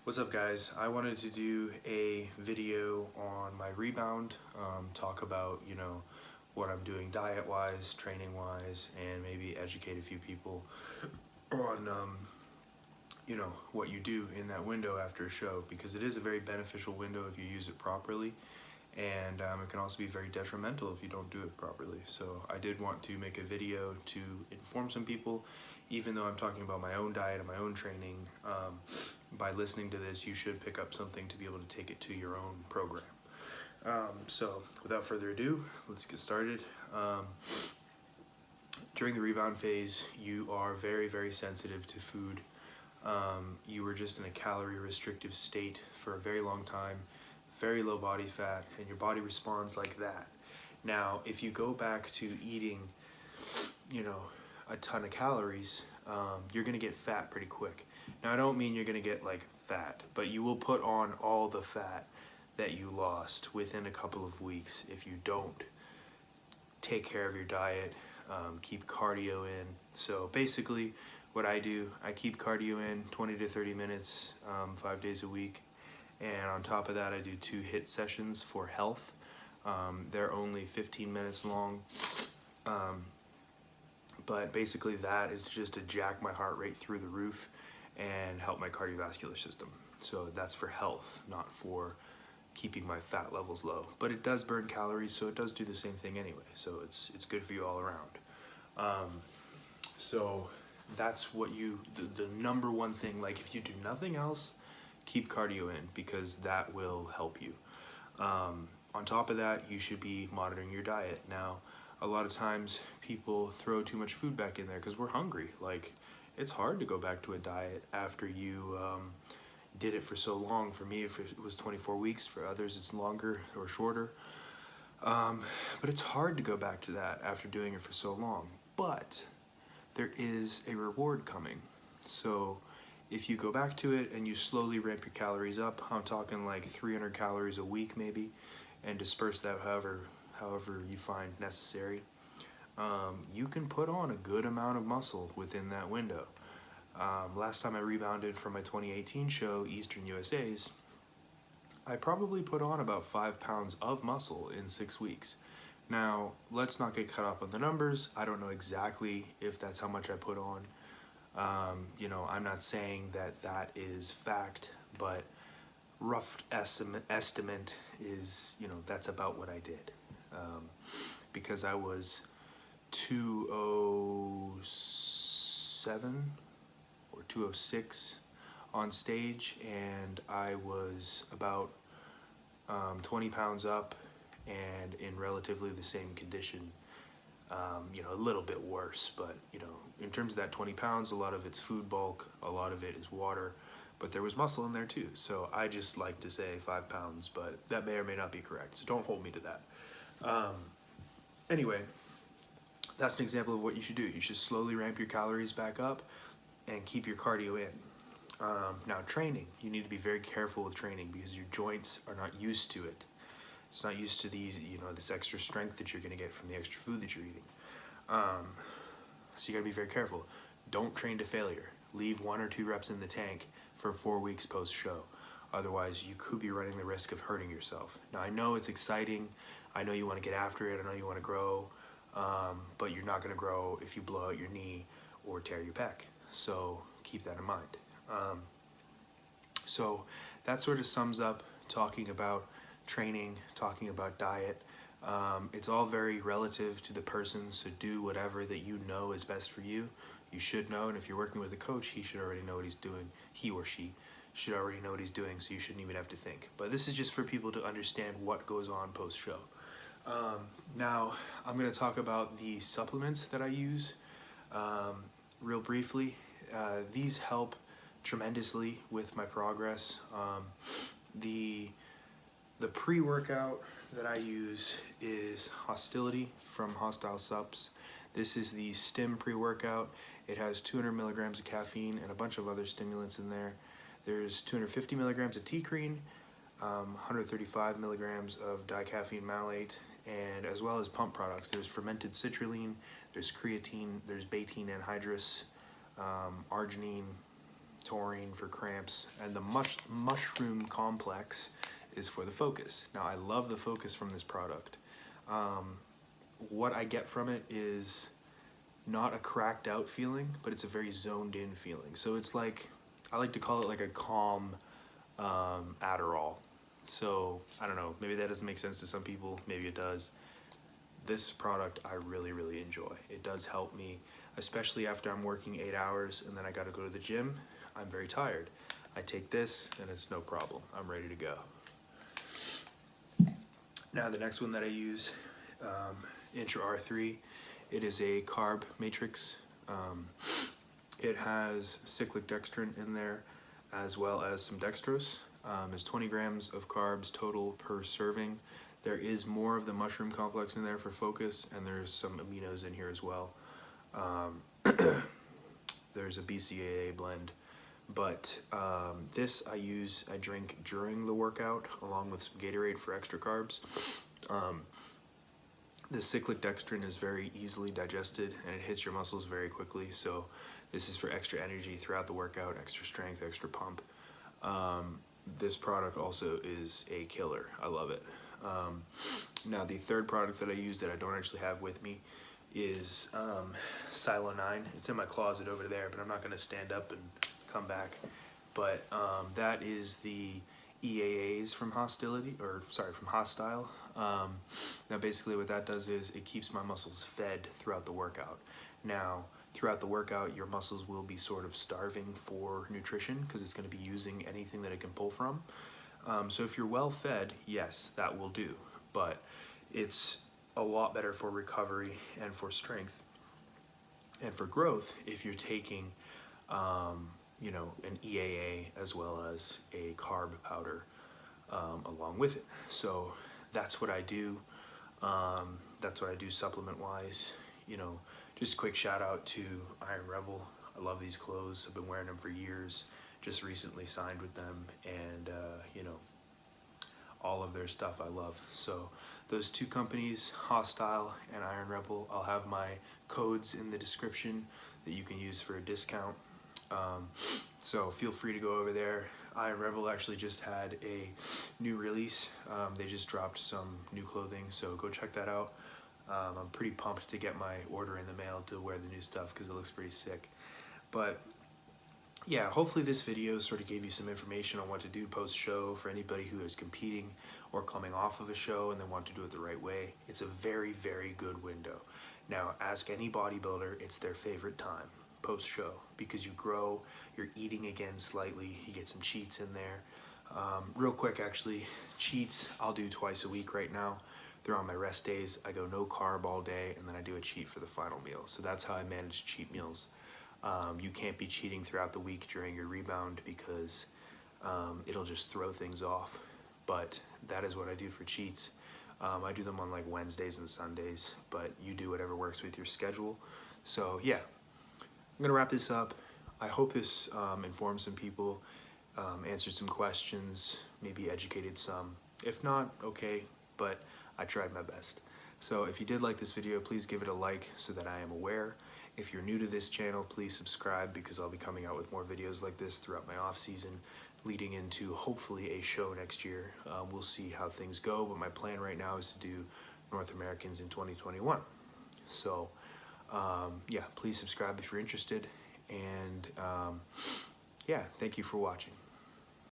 What's up, guys? I wanted to do a video on my rebound, talk about, what I'm doing diet-wise, training-wise, and maybe educate a few people on, what you do in that window after a show, because it is a very beneficial window if you use it properly, and it can also be very detrimental if you don't do it properly. So I did want to make a video to inform some people, even though I'm talking about my own diet and my own training. By listening to this, you should pick up something to be able to take it to your own program. So without further ado, let's get started. During the rebound phase, you are very, very sensitive to food. You were just in a calorie restrictive state for a very long time, very low body fat, and your body responds like that. Now, if you go back to eating, a ton of calories, you're gonna get fat pretty quick. Now, I don't mean you're gonna get like fat, but you will put on all the fat that you lost within a couple of weeks if you don't take care of your diet, keep cardio in. So basically what I do, I keep cardio in 20 to 30 minutes, 5 days a week. And on top of that, I do 2 HIIT sessions for health. They're only 15 minutes long. But basically that is just to jack my heart rate through the roof and help my cardiovascular system. So that's for health, not for keeping my fat levels low. But it does burn calories, so it does do the same thing anyway. So it's good for you all around. So that's what the number one thing, like if you do nothing else, keep cardio in, because that will help you. On top of that, you should be monitoring your diet. Now, a lot of times people throw too much food back in there because we're hungry. Like, it's hard to go back to a diet after you did it for so long. For me, if it was 24 weeks, for others it's longer or shorter. But it's hard to go back to that after doing it for so long. But there is a reward coming. So if you go back to it and you slowly ramp your calories up, I'm talking like 300 calories a week maybe, and disperse that however you find necessary, you can put on a good amount of muscle within that window. Last time I rebounded from my 2018 show, Eastern USA's, I probably put on about 5 pounds of muscle in 6 weeks. Now, let's not get caught up on the numbers. I don't know exactly if that's how much I put on. I'm not saying that is fact, but rough estimate is, that's about what I did. Because I was 207 or 206 on stage, and I was about 20 pounds up and in relatively the same condition. A little bit worse, but in terms of that 20 pounds, a lot of it's food bulk, a lot of it is water, but there was muscle in there too. So I just like to say 5 pounds, but that may or may not be correct, so don't hold me to that. Anyway, that's an example of what you should do. You should slowly ramp your calories back up and keep your cardio in. Now, training, you need to be very careful with training because your joints are not used to it. It's not used to these, this extra strength that you're gonna get from the extra food that you're eating. So you gotta be very careful. Don't train to failure. Leave 1 or 2 reps in the tank for 4 weeks post-show. Otherwise, you could be running the risk of hurting yourself. Now, I know it's exciting. I know you wanna get after it. I know you wanna grow, but you're not gonna grow if you blow out your knee or tear your pec. So keep that in mind. So that sort of sums up talking about training, talking about diet. It's all very relative to the person, so do whatever that you know is best for you. You should know, and if you're working with a coach, he should already know what he's doing. He or she should already know what he's doing, so you shouldn't even have to think. But this is just for people to understand what goes on post-show. Now, I'm gonna talk about the supplements that I use real briefly. These help tremendously with my progress. The pre-workout that I use is Hostility from Hosstile Subs. This is the Stim pre-workout. It has 200 milligrams of caffeine and a bunch of other stimulants in there. There's 250 milligrams of T-creen, 135 milligrams of dicaffeine malate, and as well as pump products. There's fermented citrulline, there's creatine, there's betaine anhydrous, arginine, taurine for cramps, and the mushroom complex is for the focus. Now I love the focus from this product. What I get from it is not a cracked out feeling, but it's a very zoned in feeling. So it's like, I like to call it like a calm Adderall. So I don't know, maybe that doesn't make sense to some people, maybe it does. This product I really, really enjoy. It does help me, especially after I'm working 8 hours and then I gotta go to the gym. I'm very tired. I take this and it's no problem. I'm ready to go. Now the next one that I use, Intra R3, it is a carb matrix. It has cyclic dextrin in there as well as some dextrose. There's 20 grams of carbs total per serving. There is more of the mushroom complex in there for focus, and there's some aminos in here as well. There's a BCAA blend, but this I drink during the workout along with some Gatorade for extra carbs. The cyclic dextrin is very easily digested and it hits your muscles very quickly, so this is for extra energy throughout the workout, extra strength, extra pump. This product also is a killer. I love it. Now the third product that I use that I don't actually have with me is Silo 9. It's in my closet over there, but I'm not going to stand up and come back. But that is the EAAs from Hosstile. Now basically what that does is it keeps my muscles fed throughout the workout. Now throughout the workout your muscles will be sort of starving for nutrition because it's going to be using anything that it can pull from. So if you're well fed, yes, that will do, but it's a lot better for recovery and for strength and for growth if you're taking you know, an EAA as well as a carb powder along with it. So that's what I do. That's what I do supplement wise. You know, just a quick shout out to Iron Rebel. I love these clothes. I've been wearing them for years. Just recently signed with them, and you know, all of their stuff I love. So those two companies, Hosstile and Iron Rebel, I'll have my codes in the description that you can use for a discount. So feel free to go over there. Iron Rebel actually just had a new release. They just dropped some new clothing, so go check that out. I'm pretty pumped to get my order in the mail to wear the new stuff because it looks pretty sick. But yeah, hopefully this video sort of gave you some information on what to do post-show for anybody who is competing or coming off of a show and they want to do it the right way. It's a very, very good window. Now, ask any bodybuilder, it's their favorite time, post-show, because you grow, you're eating again slightly, you get some cheats in there. Real quick, actually, cheats I'll do twice a week right now. They're on my rest days. I go no carb all day, and then I do a cheat for the final meal. So that's how I manage cheat meals. You can't be cheating throughout the week during your rebound because it'll just throw things off. But that is what I do for cheats. I do them on like Wednesdays and Sundays, but you do whatever works with your schedule. So yeah, I'm gonna wrap this up. I hope this informed some people, answered some questions, maybe educated some. If not, okay, but I tried my best. So if you did like this video, please give it a like so that I am aware. If you're new to this channel, please subscribe because I'll be coming out with more videos like this throughout my off season, leading into hopefully a show next year. We'll see how things go, but my plan right now is to do North Americans in 2021. So yeah, please subscribe if you're interested, and yeah, thank you for watching.